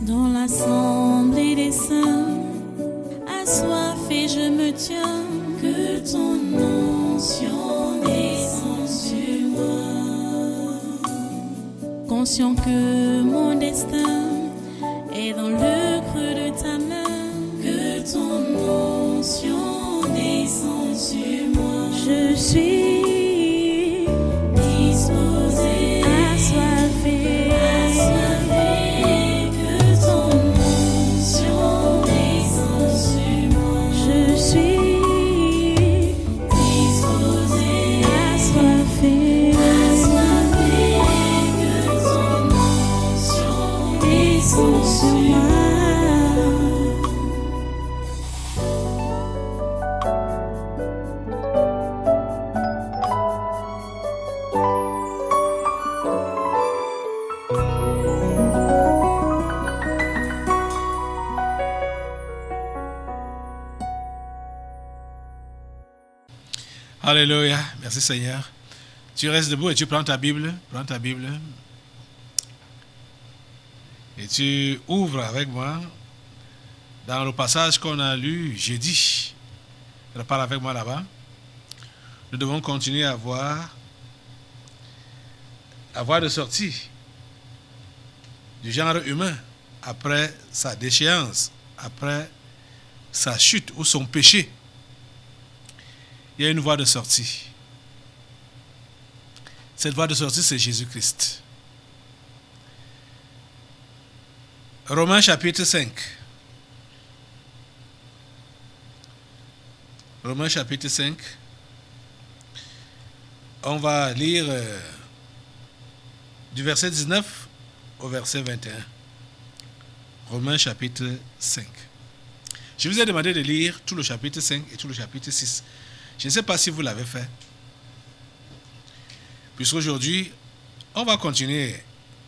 Dans l'assemblée des saints, assoiffé je me tiens, que ton onction descende sur moi. Conscient que mon destin est dans le creux de ta main, que ton onction descende sur moi. Je suis disposé, assoiffé, que ton onction descende sur moi. Je suis disposé, assoiffé, que ton onction descende sur moi. Alléluia, merci Seigneur. Tu restes debout et tu prends ta Bible, et tu ouvres avec moi dans le passage qu'on a lu jeudi. Repars avec moi là-bas. Nous devons continuer à voir de sortie du genre humain après sa déchéance, après sa chute ou son péché. Il y a une voie de sortie. Cette voie de sortie, c'est Jésus-Christ. Romains chapitre 5. Romains chapitre 5. On va lire du verset 19 au verset 21. Romains chapitre 5. Je vous ai demandé de lire tout le chapitre 5 et tout le chapitre 6. Je ne sais pas si vous l'avez fait. Puisqu'aujourd'hui, on va continuer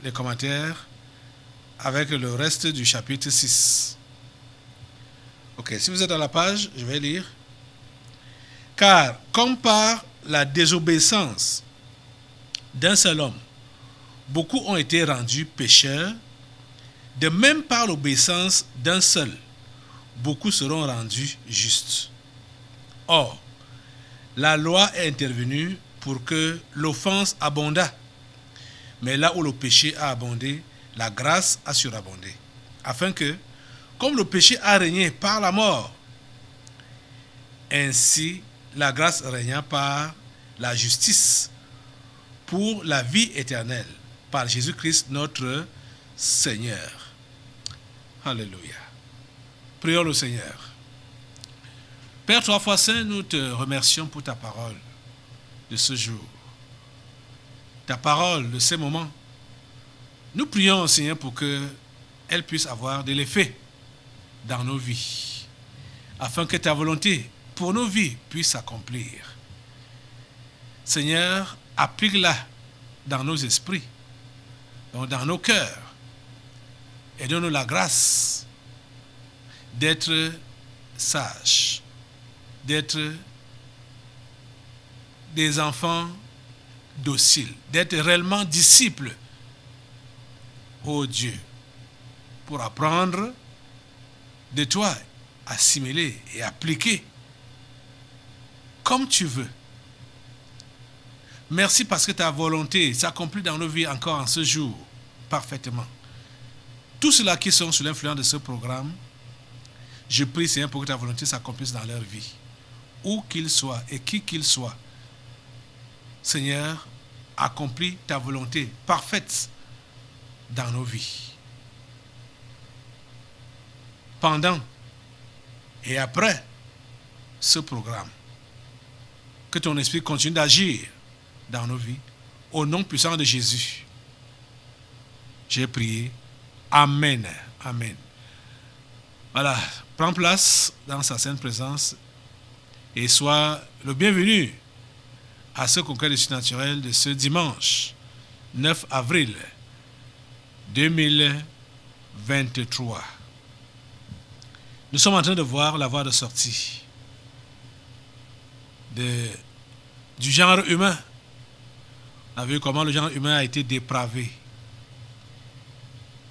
les commentaires avec le reste du chapitre 6. Ok, si vous êtes à la page, je vais lire. Car, comme par la désobéissance d'un seul homme, beaucoup ont été rendus pécheurs, de même par l'obéissance d'un seul, beaucoup seront rendus justes. Or, la loi est intervenue pour que l'offense abondât. Mais là où le péché a abondé, la grâce a surabondé. Afin que, comme le péché a régné par la mort, ainsi la grâce régna par la justice pour la vie éternelle, par Jésus-Christ notre Seigneur. Alléluia. Prions le Seigneur. Père trois fois saint, nous te remercions pour ta parole de ce jour, ta parole de ces moments. Nous prions, Seigneur, pour qu'elle puisse avoir de l'effet dans nos vies, afin que ta volonté pour nos vies puisse s'accomplir. Seigneur, applique-la dans nos esprits, dans nos cœurs, et donne-nous la grâce d'être sages, d'être des enfants dociles, d'être réellement disciples, ô Dieu, pour apprendre de toi, assimiler et appliquer comme tu veux. Merci parce que ta volonté s'accomplit dans nos vies encore en ce jour, parfaitement. Tous ceux-là qui sont sous l'influence de ce programme, je prie, Seigneur, pour que ta volonté s'accomplisse dans leur vie, où qu'ils soient et qui qu'ils soient. Seigneur, accomplis ta volonté parfaite dans nos vies. Pendant et après ce programme, que ton esprit continue d'agir dans nos vies, au nom puissant de Jésus. J'ai prié. Amen. Amen. Voilà, prends place dans sa sainte présence et sois le bienvenu à ce congrès du surnaturel de ce dimanche 9 avril 2023. Nous sommes en train de voir la voie de sortie du genre humain. On a vu comment le genre humain a été dépravé,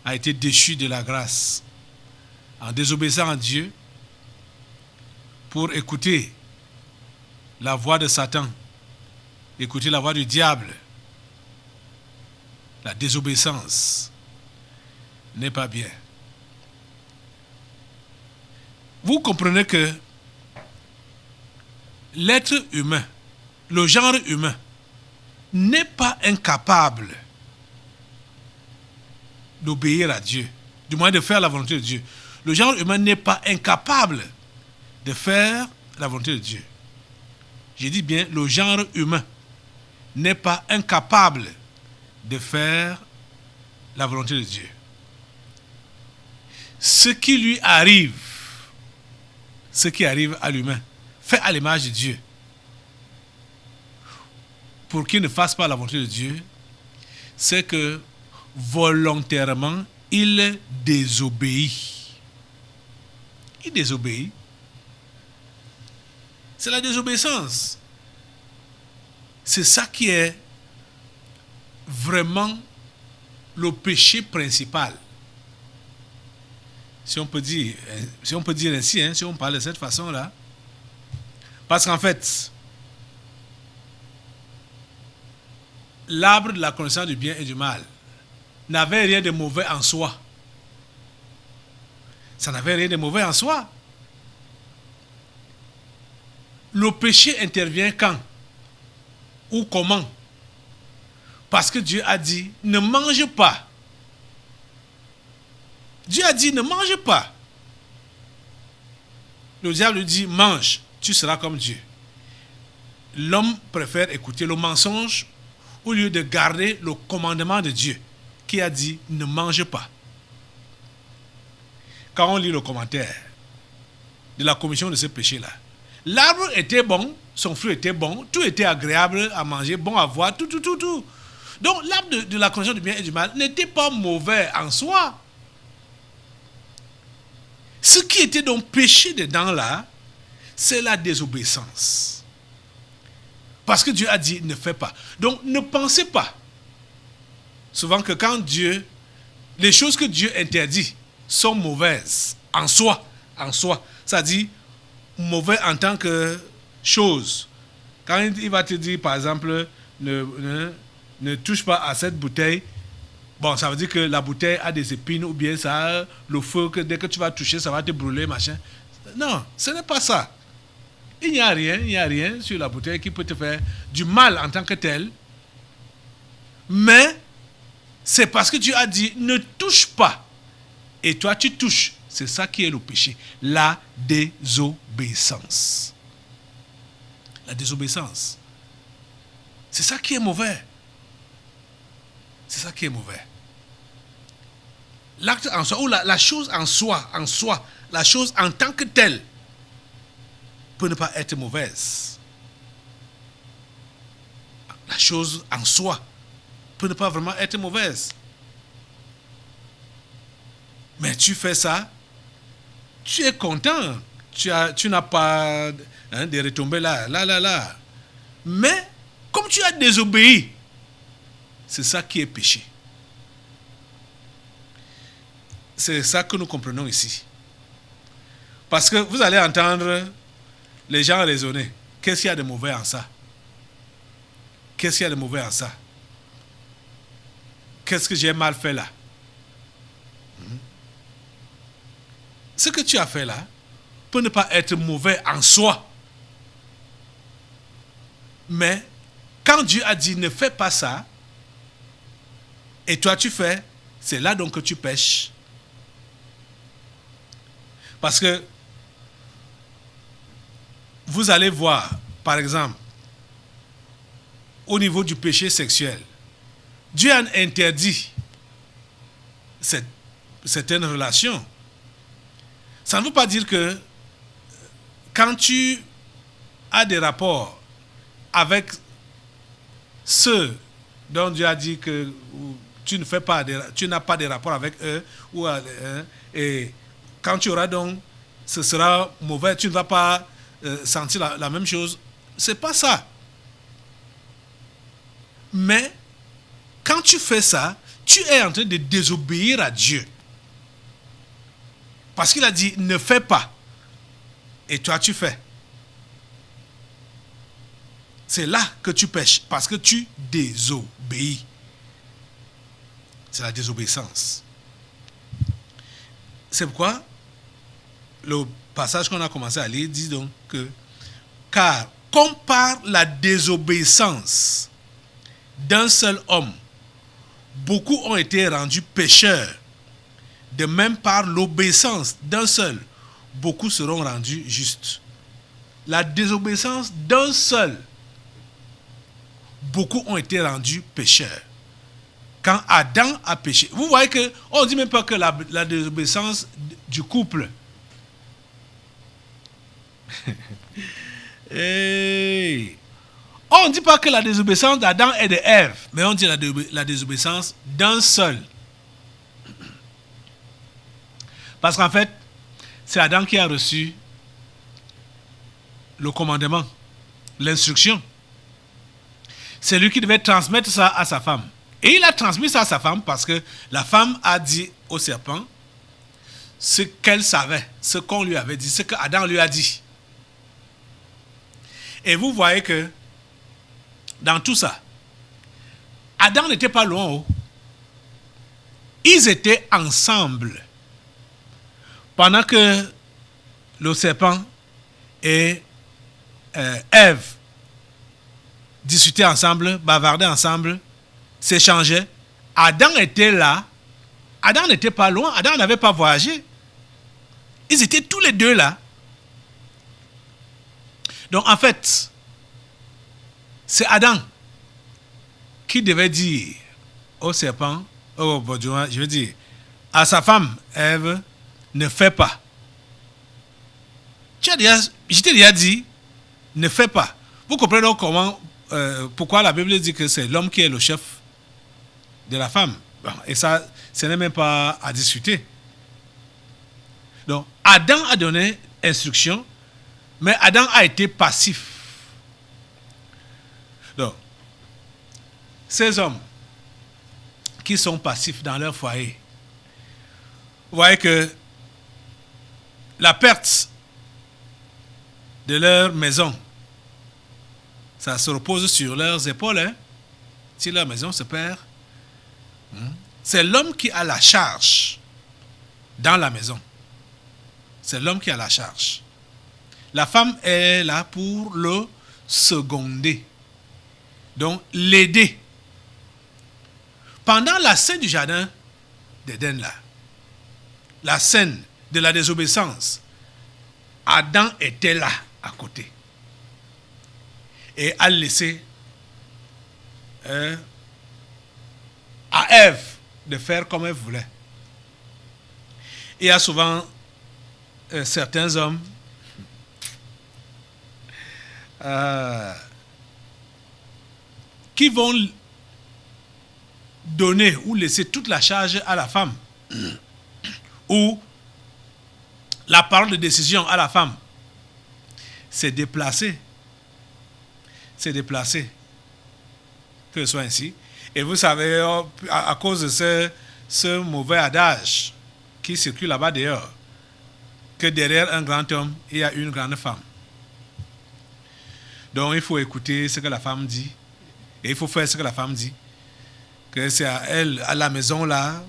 a été déchu de la grâce en désobéissant à Dieu pour écouter la voix de Satan, écouter la voix du diable. La désobéissance n'est pas bien. Vous comprenez que l'être humain, le genre humain, n'est pas incapable d'obéir à Dieu, du moins de faire la volonté de Dieu. Le genre humain n'est pas incapable de faire la volonté de Dieu. Je dis bien, le genre humain n'est pas incapable de faire la volonté de Dieu. Ce qui lui arrive, ce qui arrive à l'humain, fait à l'image de Dieu. Pour qu'il ne fasse pas la volonté de Dieu, c'est que volontairement, il désobéit. Il désobéit. C'est la désobéissance. C'est ça qui est vraiment le péché principal. Si on peut dire ainsi, si on parle de cette façon-là. Parce qu'en fait, l'arbre de la connaissance du bien et du mal n'avait rien de mauvais en soi. Ça n'avait rien de mauvais en soi. Le péché intervient quand? Ou comment? Parce que Dieu a dit, ne mange pas. Dieu a dit, ne mange pas. Le diable lui dit, mange, tu seras comme Dieu. L'homme préfère écouter le mensonge au lieu de garder le commandement de Dieu qui a dit, ne mange pas. Quand on lit le commentaire de la commission de ce péché-là, l'arbre était bon, son fruit était bon, tout était agréable à manger, bon à voir, tout. Donc l'arbre de la connaissance du bien et du mal n'était pas mauvais en soi. Ce qui était donc péché dedans là, c'est la désobéissance. Parce que Dieu a dit ne fais pas. Donc ne pensez pas souvent que quand Dieu, les choses que Dieu interdit sont mauvaises en soi. Ça dit mauvais en tant que chose. Quand il va te dire par exemple ne touche pas à cette bouteille, bon, ça veut dire que la bouteille a des épines ou bien ça a le feu que dès que tu vas toucher, ça va te brûler, machin. Non, ce n'est pas ça. Il n'y a rien sur la bouteille qui peut te faire du mal en tant que tel. Mais c'est parce que Dieu a dit ne touche pas. Et toi tu touches. C'est ça qui est le péché. La désobéissance. La désobéissance. C'est ça qui est mauvais. C'est ça qui est mauvais. L'acte en soi, ou la chose en soi, la chose en tant que telle, peut ne pas être mauvaise. La chose en soi peut ne pas vraiment être mauvaise. Mais tu fais ça, tu es content. Tu n'as pas de retombées là. Mais, comme tu as désobéi, c'est ça qui est péché. C'est ça que nous comprenons ici. Parce que vous allez entendre les gens raisonner. Qu'est-ce qu'il y a de mauvais en ça? Qu'est-ce qu'il y a de mauvais en ça? Qu'est-ce que j'ai mal fait là? Ce que tu as fait là peut ne pas être mauvais en soi. Mais quand Dieu a dit ne fais pas ça, et toi tu fais, c'est là donc que tu pêches. Parce que vous allez voir, par exemple, au niveau du péché sexuel, Dieu a interdit certaines relations. Ça ne veut pas dire que quand tu as des rapports avec ceux dont Dieu a dit que tu n'as pas de rapport avec eux, et quand tu auras donc, ce sera mauvais, tu ne vas pas sentir la même chose. C'est pas ça. Mais quand tu fais ça, tu es en train de désobéir à Dieu. Parce qu'il a dit, ne fais pas. Et toi, tu fais. C'est là que tu pêches, parce que tu désobéis. C'est la désobéissance. C'est pourquoi le passage qu'on a commencé à lire dit donc que, car comme par la désobéissance d'un seul homme, beaucoup ont été rendus pécheurs, de même par l'obéissance d'un seul, beaucoup seront rendus justes. La désobéissance d'un seul, beaucoup ont été rendus pécheurs. Quand Adam a péché, vous voyez que on ne dit même pas que la désobéissance du couple. Hey. On ne dit pas que la désobéissance d'Adam et de Ève, mais on dit la désobéissance d'un seul. Parce qu'en fait, c'est Adam qui a reçu le commandement, l'instruction. C'est lui qui devait transmettre ça à sa femme. Et il a transmis ça à sa femme parce que la femme a dit au serpent ce qu'elle savait, ce qu'on lui avait dit, ce qu'Adam lui a dit. Et vous voyez que dans tout ça, Adam n'était pas loin. Oh. Ils étaient ensemble. Pendant que le serpent et Ève discutaient ensemble, bavardaient ensemble, s'échangeaient, Adam était là. Adam n'était pas loin. Adam n'avait pas voyagé. Ils étaient tous les deux là. Donc en fait, c'est Adam qui devait dire au serpent, je veux dire, à sa femme, Ève, ne fais pas. Je t'ai déjà dit, ne fais pas. Vous comprenez donc pourquoi la Bible dit que c'est l'homme qui est le chef de la femme. Bon, et ça, ce n'est même pas à discuter. Donc, Adam a donné instruction, mais Adam a été passif. Donc, ces hommes qui sont passifs dans leur foyer, vous voyez que la perte de leur maison, ça se repose sur leurs épaules. Hein? Si leur maison se perd, c'est l'homme qui a la charge dans la maison. C'est l'homme qui a la charge. La femme est là pour le seconder. Donc, l'aider. Pendant la scène du jardin d'Éden, là, la scène de la désobéissance, Adam était là, à côté. Et a laissé à Ève de faire comme elle voulait. Il y a souvent certains hommes qui vont donner ou laisser toute la charge à la femme ou la parole de décision à la femme. C'est déplacé. C'est déplacé. Que ce soit ainsi. Et vous savez, à cause de ce mauvais adage qui circule là-bas dehors, que derrière un grand homme, il y a une grande femme. Donc il faut écouter ce que la femme dit. Et il faut faire ce que la femme dit. Que c'est à elle, à la maison là,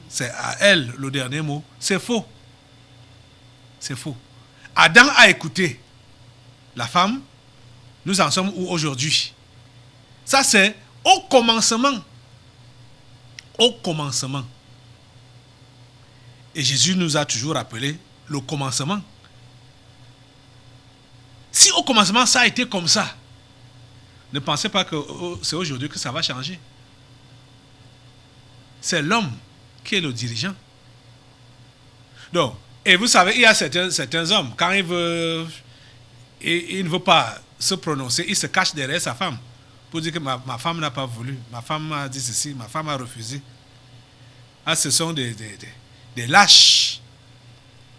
c'est à elle le dernier mot. C'est faux. C'est faux. Adam a écouté la femme. Nous en sommes où aujourd'hui? Ça c'est au commencement. Au commencement. Et Jésus nous a toujours rappelé le commencement. Si au commencement ça a été comme ça, ne pensez pas que c'est aujourd'hui que ça va changer. C'est l'homme qui est le dirigeant. Donc, et vous savez, il y a certains hommes, quand il ne veut pas se prononcer, il se cache derrière sa femme pour dire que ma femme n'a pas voulu, ma femme a dit ceci, ma femme a refusé. Ah, ce sont des lâches.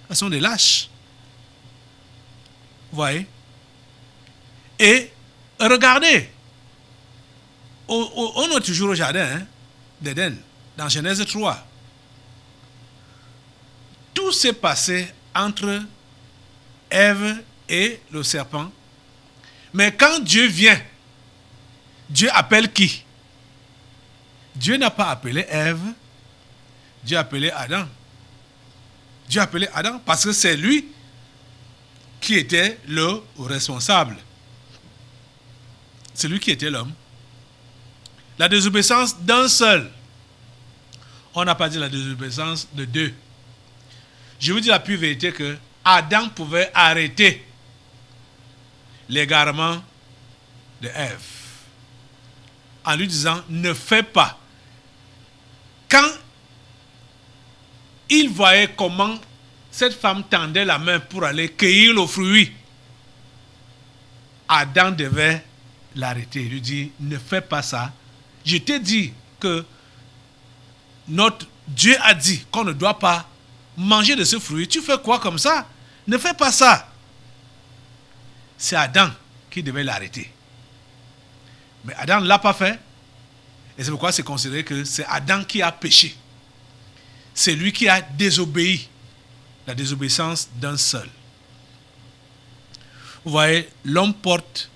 Ce sont des lâches. Vous voyez? Et regardez, on est toujours au jardin d'Éden, dans Genèse 3. Tout s'est passé entre Ève et le serpent. Mais quand Dieu vient, Dieu appelle qui? Dieu n'a pas appelé Ève, Dieu a appelé Adam. Dieu a appelé Adam parce que c'est lui qui était le responsable. C'est lui qui était l'homme. La désobéissance d'un seul. On n'a pas dit la désobéissance de deux. Je vous dis la pure vérité que Adam pouvait arrêter l'égarement de Ève en lui disant ne fais pas. Quand il voyait comment cette femme tendait la main pour aller cueillir le fruit, Adam devait l'arrêter. Il lui dit ne fais pas ça. Je t'ai dit que notre Dieu a dit qu'on ne doit pas manger de ce fruit. Tu fais quoi comme ça? Ne fais pas ça. C'est Adam qui devait l'arrêter. Mais Adam ne l'a pas fait. Et c'est pourquoi c'est considéré que c'est Adam qui a péché. C'est lui qui a désobéi. La désobéissance d'un seul. Vous voyez, l'homme porte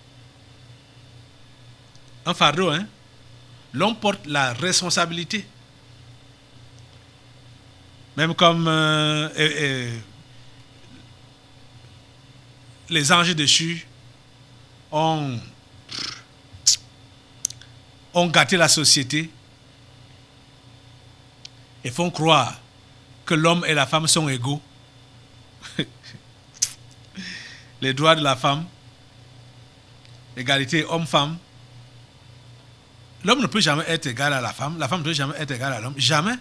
un fardeau, hein? L'homme porte la responsabilité. Même comme les anges déchus ont gâté la société et font croire que l'homme et la femme sont égaux. Les droits de la femme, l'égalité homme-femme. L'homme ne peut jamais être égal à la femme ne peut jamais être égale à l'homme. Jamais.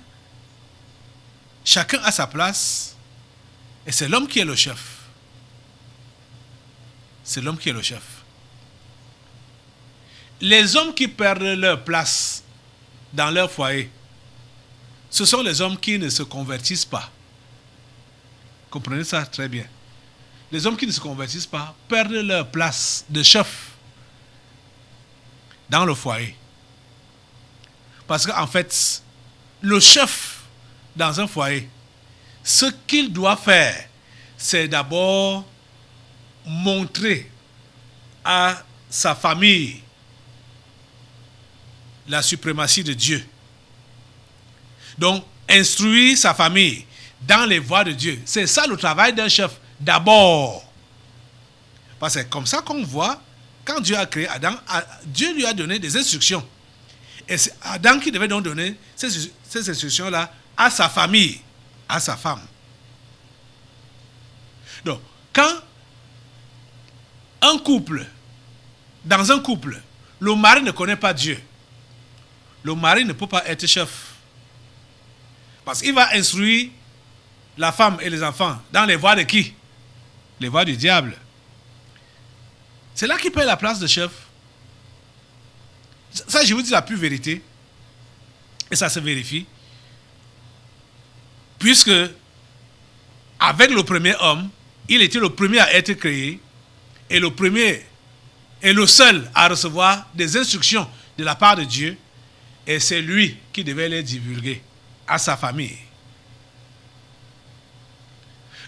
Chacun a sa place et c'est l'homme qui est le chef. C'est l'homme qui est le chef. Les hommes qui perdent leur place dans leur foyer, ce sont les hommes qui ne se convertissent pas. Comprenez ça très bien. Les hommes qui ne se convertissent pas perdent leur place de chef dans le foyer. Parce qu'en fait, le chef dans un foyer, ce qu'il doit faire, c'est d'abord montrer à sa famille la suprématie de Dieu. Donc, instruire sa famille dans les voies de Dieu. C'est ça le travail d'un chef, d'abord. Parce que c'est comme ça qu'on voit, quand Dieu a créé Adam, Dieu lui a donné des instructions. Et c'est Adam qui devait donc donner ces instructions-là à sa famille, à sa femme. Donc, quand dans un couple, le mari ne connaît pas Dieu, le mari ne peut pas être chef. Parce qu'il va instruire la femme et les enfants dans les voies de qui? Les voies du diable. C'est là qu'il paye la place de chef. Ça, je vous dis la pure vérité. Et ça se vérifie. Puisque, avec le premier homme, il était le premier à être créé et le premier et le seul à recevoir des instructions de la part de Dieu. Et c'est lui qui devait les divulguer à sa famille.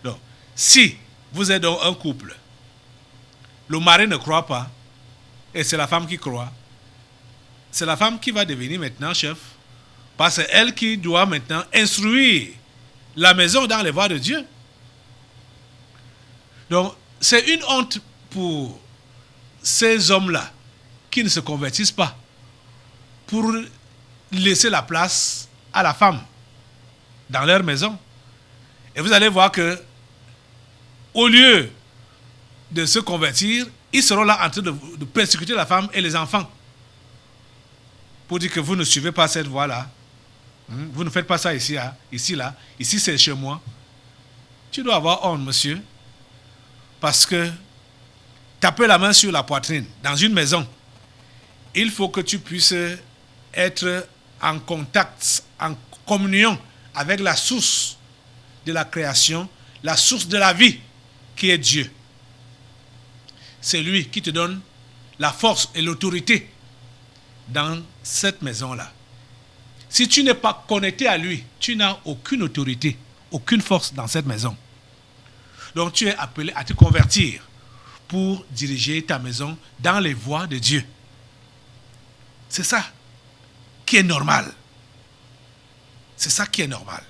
Donc, si vous êtes dans un couple, le mari ne croit pas, et c'est la femme qui croit, c'est la femme qui va devenir maintenant chef, parce que c'est elle qui doit maintenant instruire la maison dans les voies de Dieu. Donc, c'est une honte pour ces hommes-là qui ne se convertissent pas pour laisser la place à la femme dans leur maison. Et vous allez voir que au lieu de se convertir, ils seront là en train de persécuter la femme et les enfants pour dire que vous ne suivez pas cette voie-là. Vous ne faites pas ça ici, là. Ici, c'est chez moi. Tu dois avoir honte, monsieur. Parce que taper la main sur la poitrine dans une maison, il faut que tu puisses être en contact, en communion avec la source de la création, la source de la vie qui est Dieu. C'est lui qui te donne la force et l'autorité dans cette maison-là. Si tu n'es pas connecté à lui, tu n'as aucune autorité, aucune force dans cette maison. Donc tu es appelé à te convertir pour diriger ta maison dans les voies de Dieu. C'est ça qui est normal. C'est ça qui est normal.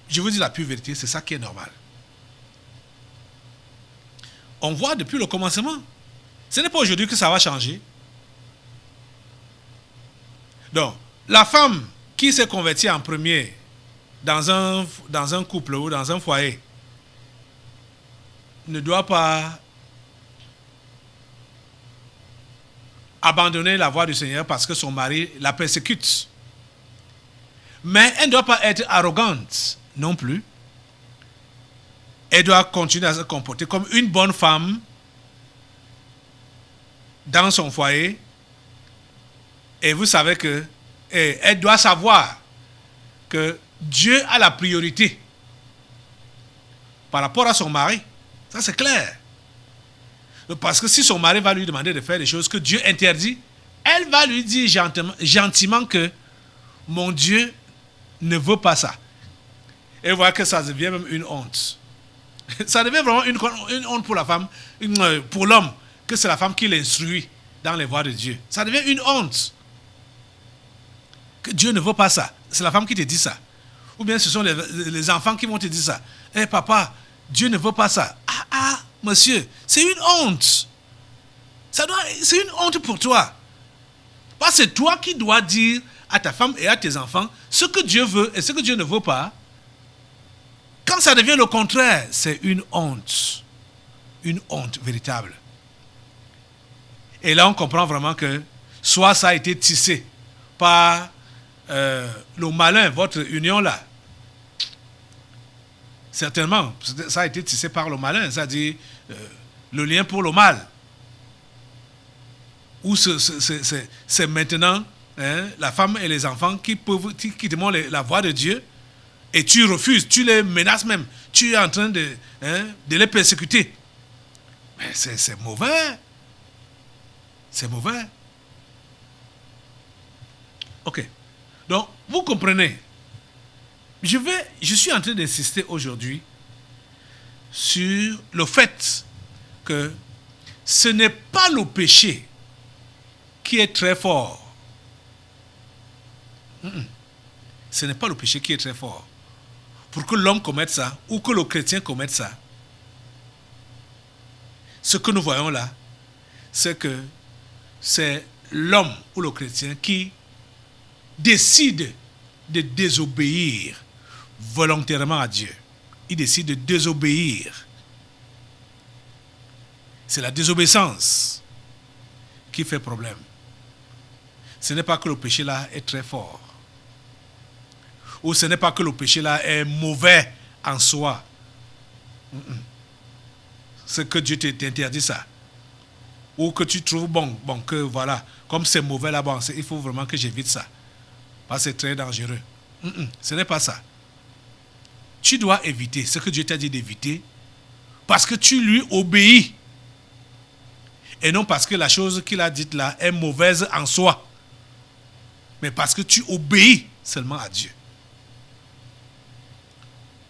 Je vous dis la pure vérité, c'est ça qui est normal. On voit depuis le commencement. Ce n'est pas aujourd'hui que ça va changer. Donc, la femme qui s'est convertie en premier dans un couple ou dans un foyer ne doit pas abandonner la voie du Seigneur parce que son mari la persécute. Mais elle ne doit pas être arrogante non plus. Elle doit continuer à se comporter comme une bonne femme dans son foyer. Et vous savez que elle doit savoir que Dieu a la priorité par rapport à son mari. Ça, c'est clair. Parce que si son mari va lui demander de faire des choses que Dieu interdit, elle va lui dire gentiment que mon Dieu ne veut pas ça. Et voilà que ça devient même une honte. Ça devient vraiment une honte pour la femme, pour l'homme, que c'est la femme qui l'instruit dans les voies de Dieu. Ça devient une honte. Que Dieu ne veut pas ça. C'est la femme qui te dit ça. Ou bien ce sont les enfants qui vont te dire ça. Eh papa, Dieu ne veut pas ça. Ah, monsieur, c'est une honte. C'est une honte pour toi. Parce que c'est toi qui dois dire à ta femme et à tes enfants ce que Dieu veut et ce que Dieu ne veut pas. Quand ça devient le contraire, c'est une honte. Une honte véritable. Et là, on comprend vraiment que soit ça a été tissé par le malin, votre union-là. Certainement, ça a été tissé par le malin, c'est-à-dire le lien pour le mal. Ou c'est maintenant la femme et les enfants qui demandent la voix de Dieu et tu refuses, tu les menaces même, tu es en train de les persécuter. Mais c'est mauvais. C'est mauvais. Ok. Donc, vous comprenez. Je suis en train d'insister aujourd'hui sur le fait que ce n'est pas le péché qui est très fort. Ce n'est pas le péché qui est très fort. Pour que l'homme commette ça, ou que le chrétien commette ça, ce que nous voyons là, c'est que c'est l'homme ou le chrétien qui décide de désobéir volontairement à Dieu. Il décide de désobéir. C'est la désobéissance qui fait problème. Ce n'est pas que le péché là est très fort. Ou ce n'est pas que le péché là est mauvais en soi. C'est que Dieu t'interdit ça. Ou que tu trouves bon que voilà, comme c'est mauvais là, il faut vraiment que j'évite ça. Parce que c'est très dangereux. Ce n'est pas ça. Tu dois éviter ce que Dieu t'a dit d'éviter parce que tu lui obéis. Et non parce que la chose qu'il a dite là est mauvaise en soi. Mais parce que tu obéis seulement à Dieu.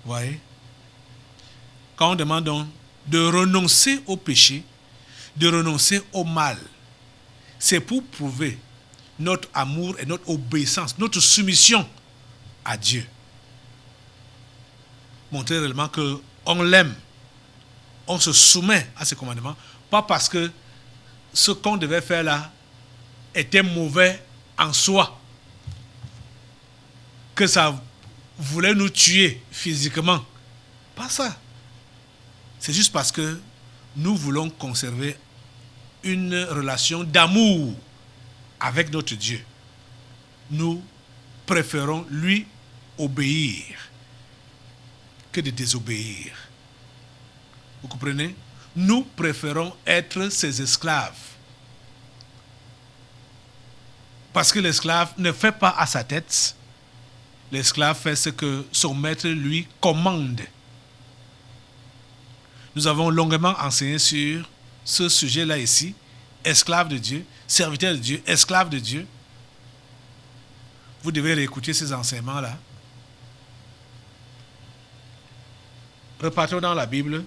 Vous voyez? Quand on demande donc de renoncer au péché, de renoncer au mal, c'est pour prouver notre amour et notre obéissance, notre soumission à Dieu. Montrer réellement qu'on l'aime, on se soumet à ses commandements, pas parce que ce qu'on devait faire là était mauvais en soi, que ça voulait nous tuer physiquement. Pas ça. C'est juste parce que nous voulons conserver une relation d'amour avec notre Dieu. Nous préférons lui obéir que de désobéir. Vous comprenez? Nous préférons être ses esclaves. Parce que l'esclave ne fait pas à sa tête. L'esclave fait ce que son maître lui commande. Nous avons longuement enseigné sur ce sujet-là ici. Esclave de Dieu, serviteur de Dieu, esclave de Dieu. Vous devez réécouter ces enseignements-là. Repartons dans la Bible.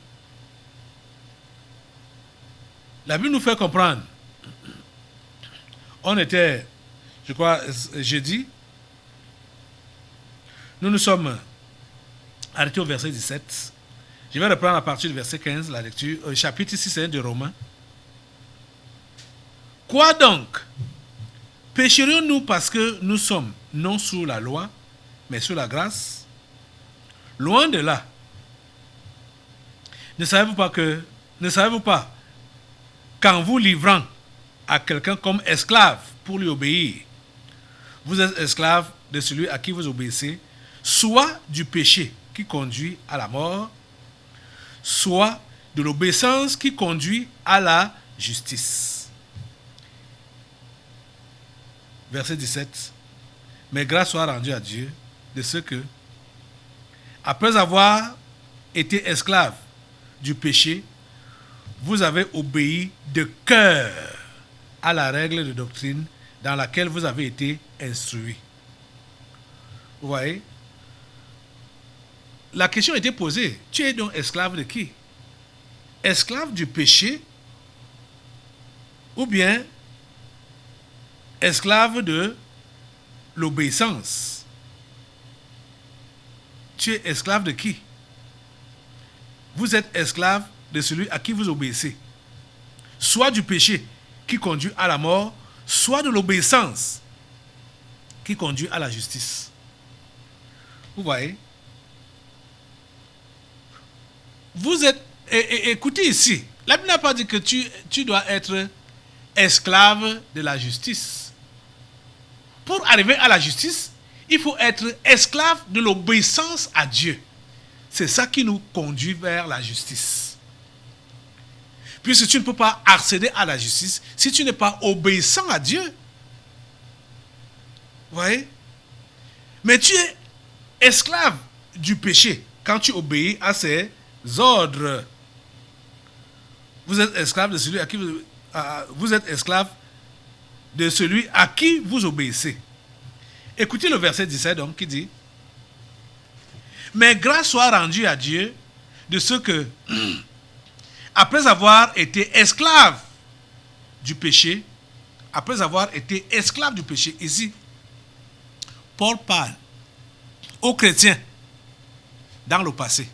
La Bible nous fait comprendre. On était, je crois, jeudi. Nous sommes arrêtés au verset 17. Je vais reprendre à partir du verset 15 la lecture. Chapitre 6 de Romains. Quoi donc? Pécherions-nous parce que nous sommes non sous la loi, mais sous la grâce? Loin de là. Ne savez-vous pas qu'en vous livrant à quelqu'un comme esclave pour lui obéir, vous êtes esclave de celui à qui vous obéissez, soit du péché qui conduit à la mort, soit de l'obéissance qui conduit à la justice. Verset 17. Mais grâce soit rendue à Dieu de ce que, après avoir été esclave du péché, vous avez obéi de cœur à la règle de doctrine dans laquelle vous avez été instruits. Vous voyez? La question a été posée. Tu es donc esclave de qui? Esclave du péché ou bien esclave de l'obéissance? Tu es esclave de qui? Vous êtes esclave de celui à qui vous obéissez. Soit du péché qui conduit à la mort, soit de l'obéissance qui conduit à la justice. Vous voyez? Vous êtes... écoutez ici, la Bible n'a pas dit que tu dois être esclave de la justice. Pour arriver à la justice, il faut être esclave de l'obéissance à Dieu. C'est ça qui nous conduit vers la justice. Puisque tu ne peux pas accéder à la justice si tu n'es pas obéissant à Dieu. Vous voyez? Mais tu es esclave du péché quand tu obéis à ses ordres. Vous êtes esclave de celui à qui vous êtes esclave de celui à qui vous obéissez. Écoutez le verset 17 donc qui dit: mais grâce soit rendue à Dieu de ce que, après avoir été esclave du péché, ici, Paul parle aux chrétiens dans le passé.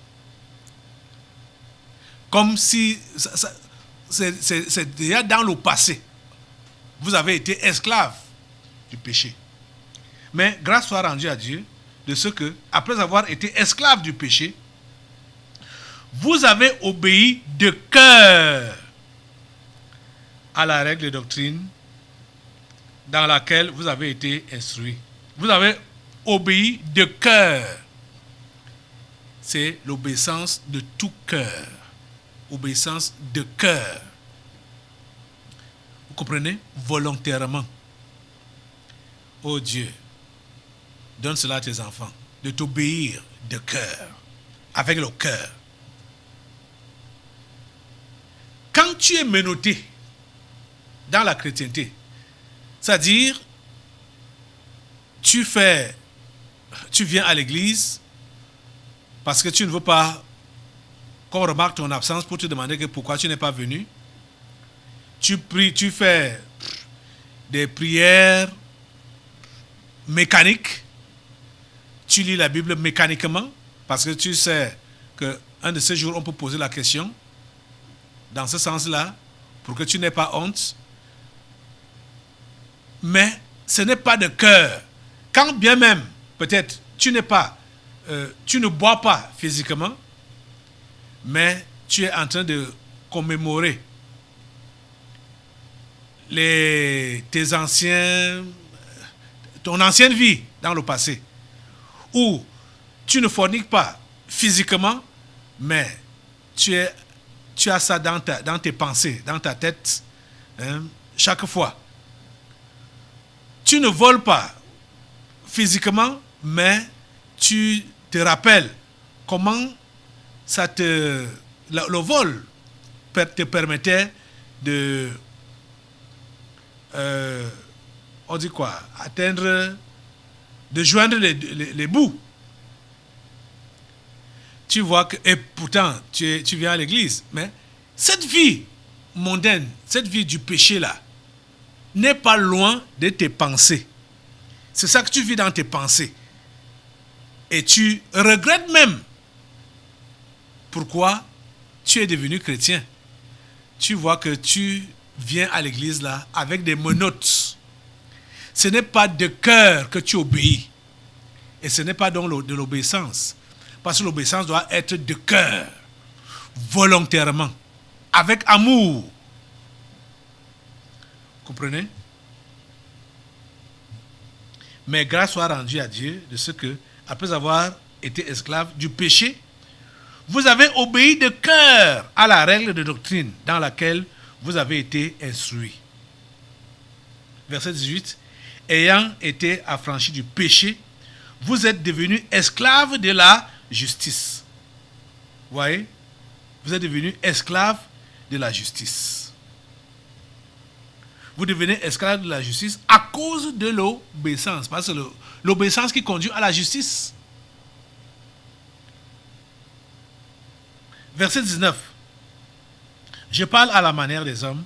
Comme si c'est déjà dans le passé. Vous avez été esclave du péché. Mais grâce soit rendue à Dieu de ce que, après avoir été esclave du péché, vous avez obéi de cœur à la règle de doctrine dans laquelle vous avez été instruits. Vous avez obéi de cœur. C'est l'obéissance de tout cœur. Obéissance de cœur. Vous comprenez? Volontairement. Oh Dieu, donne cela à tes enfants, de t'obéir de cœur, avec le cœur. Quand tu es menotté dans la chrétienté, c'est-à-dire, tu viens à l'église parce que tu ne veux pas qu'on remarque ton absence pour te demander pourquoi tu n'es pas venu. Tu pries, tu fais des prières mécaniques. Tu lis la Bible mécaniquement parce que tu sais qu'un de ces jours, on peut poser la question dans ce sens-là pour que tu n'aies pas honte. Mais ce n'est pas de cœur. Quand bien même, peut-être, tu ne bois pas physiquement, mais tu es en train de commémorer ton ancienne vie dans le passé, où tu ne forniques pas physiquement, mais tu as ça dans tes pensées, dans ta tête, chaque fois. Tu ne voles pas physiquement, mais tu te rappelles comment le vol te permettait de on dit quoi? Atteindre de joindre les bouts. Tu vois que, et pourtant, tu viens à l'église, mais cette vie mondaine, cette vie du péché là, n'est pas loin de tes pensées. C'est ça que tu vis dans tes pensées. Et tu regrettes même pourquoi tu es devenu chrétien. Tu vois que tu viens à l'église là avec des menottes. Ce n'est pas de cœur que tu obéis. Et ce n'est pas donc de l'obéissance. Parce que l'obéissance doit être de cœur, volontairement, avec amour. Comprenez? Mais grâce soit rendue à Dieu de ce que, après avoir été esclave du péché, vous avez obéi de cœur à la règle de doctrine dans laquelle vous avez été instruits. Verset 18. Ayant été affranchis du péché, vous êtes devenus esclaves de la justice. Vous voyez? Vous êtes devenus esclaves de la justice. Vous devenez esclaves de la justice à cause de l'obéissance. Parce que l'obéissance qui conduit à la justice. Verset 19. Je parle à la manière des hommes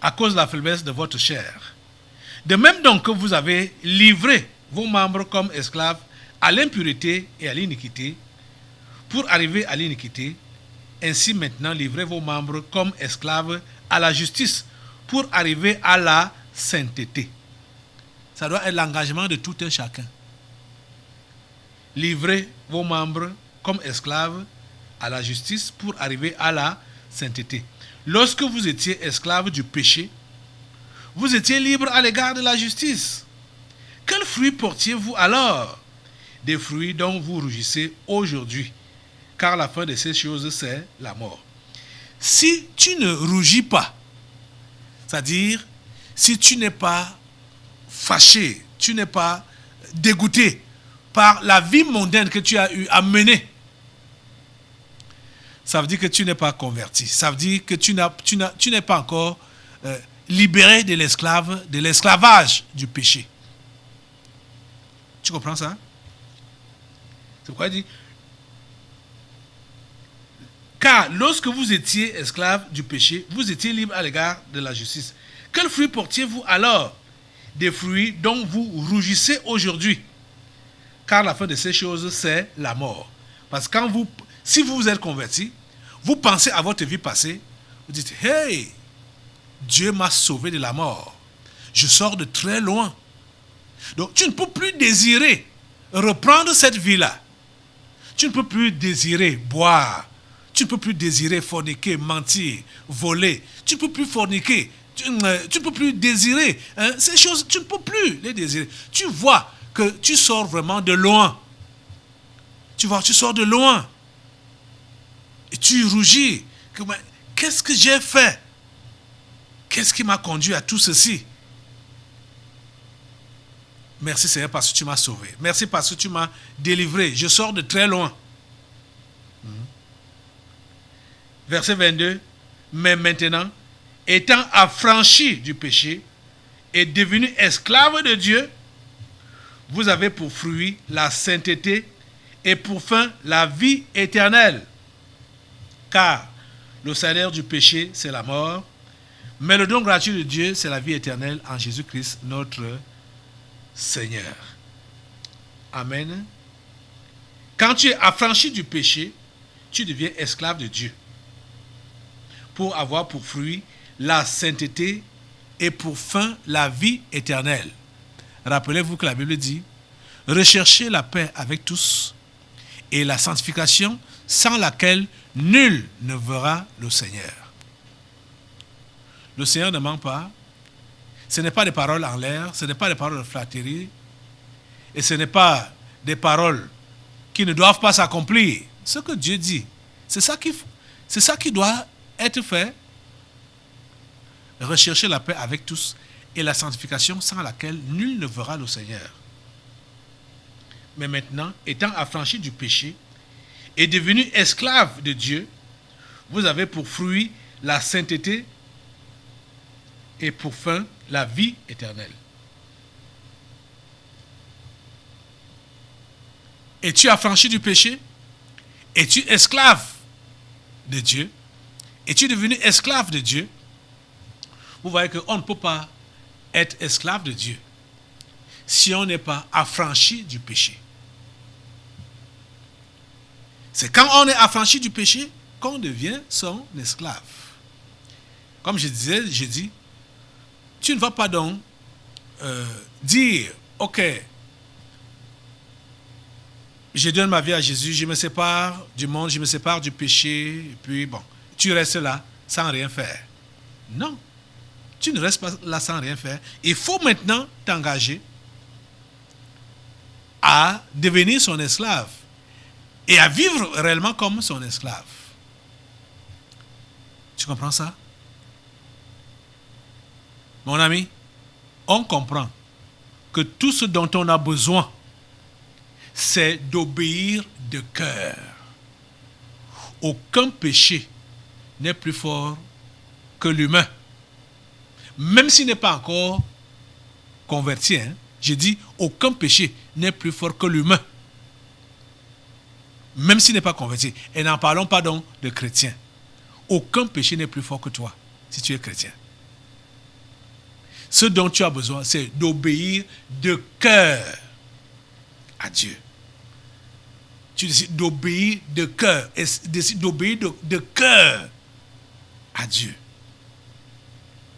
à cause de la faiblesse de votre chair. De même donc que vous avez livré vos membres comme esclaves à l'impureté et à l'iniquité pour arriver à l'iniquité, ainsi maintenant livrez vos membres comme esclaves à la justice pour arriver à la sainteté. Ça doit être l'engagement de tout un chacun. Livrez vos membres comme esclaves à la justice pour arriver à la sainteté. Lorsque vous étiez esclaves du péché, vous étiez libres à l'égard de la justice. Quels fruits portiez-vous alors? Des fruits dont vous rougissez aujourd'hui, car la fin de ces choses, c'est la mort. Si tu ne rougis pas, c'est-à-dire si tu n'es pas fâché, tu n'es pas dégoûté par la vie mondaine que tu as eu à mener, ça veut dire que tu n'es pas converti. Ça veut dire que tu n'es pas encore libéré de l'esclavage du péché. Tu comprends ça? C'est pourquoi il dit, car lorsque vous étiez esclaves du péché, vous étiez libres à l'égard de la justice. Quels fruits portiez-vous alors? Des fruits dont vous rougissez aujourd'hui. Car la fin de ces choses, c'est la mort. Parce que si vous vous êtes converti, vous pensez à votre vie passée, vous dites, hey, Dieu m'a sauvé de la mort. Je sors de très loin. Donc tu ne peux plus désirer reprendre cette vie-là. Tu ne peux plus désirer boire. Tu ne peux plus désirer forniquer, mentir, voler. Tu ne peux plus forniquer. Tu ne peux plus désirer. Ces choses, tu ne peux plus les désirer. Tu vois que tu sors vraiment de loin. Tu vois, tu sors de loin. Et tu rougis. Qu'est-ce que j'ai fait? Qu'est-ce qui m'a conduit à tout ceci? Merci Seigneur parce que tu m'as sauvé. Merci parce que tu m'as délivré. Je sors de très loin. Verset 22. Mais maintenant, étant affranchi du péché et devenu esclave de Dieu, vous avez pour fruit la sainteté et pour fin la vie éternelle. Car le salaire du péché, c'est la mort, mais le don gratuit de Dieu, c'est la vie éternelle en Jésus-Christ, notre Seigneur. Amen. Quand tu es affranchi du péché, tu deviens esclave de Dieu pour avoir pour fruit la sainteté et pour fin la vie éternelle. Rappelez-vous que la Bible dit, recherchez la paix avec tous et la sanctification sans laquelle nul ne verra le Seigneur. Le Seigneur ne ment pas. Ce n'est pas des paroles en l'air, ce n'est pas des paroles de flatterie, et ce n'est pas des paroles qui ne doivent pas s'accomplir. Ce que Dieu dit, c'est ça qui doit être fait. Rechercher la paix avec tous et la sanctification sans laquelle nul ne verra le Seigneur. Mais maintenant, étant affranchi du péché et devenu esclave de Dieu, vous avez pour fruit la sainteté et pour fin la vie éternelle. es-tu affranchi du péché? Es-tu esclave de Dieu? Es-tu devenu esclave de Dieu? Vous voyez qu'on ne peut pas être esclave de Dieu si on n'est pas affranchi du péché. C'est quand on est affranchi du péché qu'on devient son esclave. Comme je dis, tu ne vas pas donc dire, ok, je donne ma vie à Jésus, je me sépare du monde, je me sépare du péché, et puis bon, tu restes là sans rien faire. Non, tu ne restes pas là sans rien faire. Il faut maintenant t'engager à devenir son esclave et à vivre réellement comme son esclave. Tu comprends ça? Mon ami, on comprend que tout ce dont on a besoin, c'est d'obéir de cœur. Aucun péché n'est plus fort que l'humain. Même s'il n'est pas encore converti, je dis, aucun péché n'est plus fort que l'humain. Même s'il n'est pas converti. Et n'en parlons pas donc de chrétiens. Aucun péché n'est plus fort que toi, si tu es chrétien. Ce dont tu as besoin, c'est d'obéir de cœur à Dieu. Tu décides d'obéir de cœur. Et décides d'obéir de cœur à Dieu.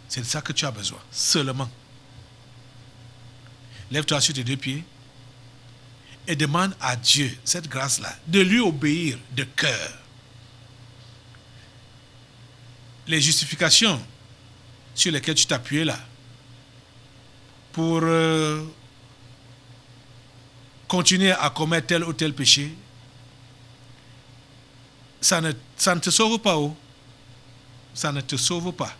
C'est de ça que tu as besoin, seulement. Lève-toi sur tes deux pieds et demande à Dieu cette grâce-là, de lui obéir de cœur. Les justifications sur lesquelles tu t'appuies là, pour continuer à commettre tel ou tel péché, ça ne te sauve pas. Oh. Ça ne te sauve pas.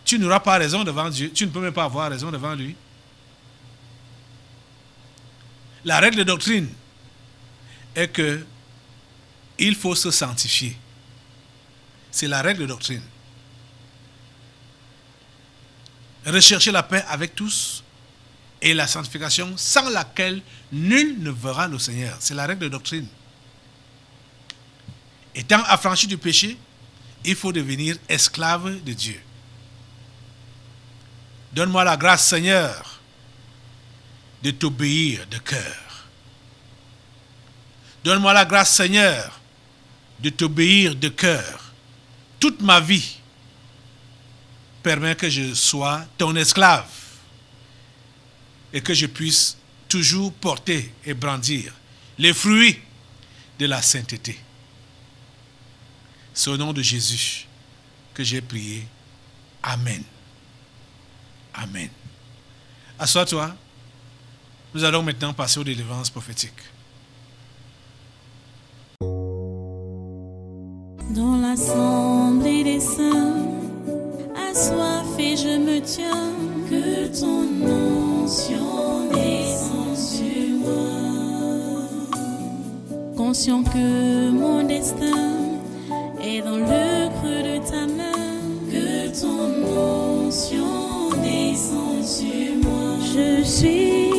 Tu n'auras pas raison devant Dieu. Tu ne peux même pas avoir raison devant lui. La règle de doctrine est que il faut se sanctifier. C'est la règle de doctrine. Rechercher la paix avec tous et la sanctification sans laquelle nul ne verra le Seigneur. C'est la règle de doctrine. Étant affranchi du péché, il faut devenir esclave de Dieu. Donne-moi la grâce, Seigneur, de t'obéir de cœur. Donne-moi la grâce, Seigneur, de t'obéir de cœur. Toute ma vie, permets que je sois ton esclave et que je puisse toujours porter et brandir les fruits de la sainteté. C'est au nom de Jésus que j'ai prié. Amen. Amen. Assois-toi. Nous allons maintenant passer aux délivrances prophétiques. Dans l'assemblée des saints, assoiffé je me tiens, que ton onction descende sur moi. Conscient que mon destin est dans le creux de ta main, que ton onction descende sur moi. Je suis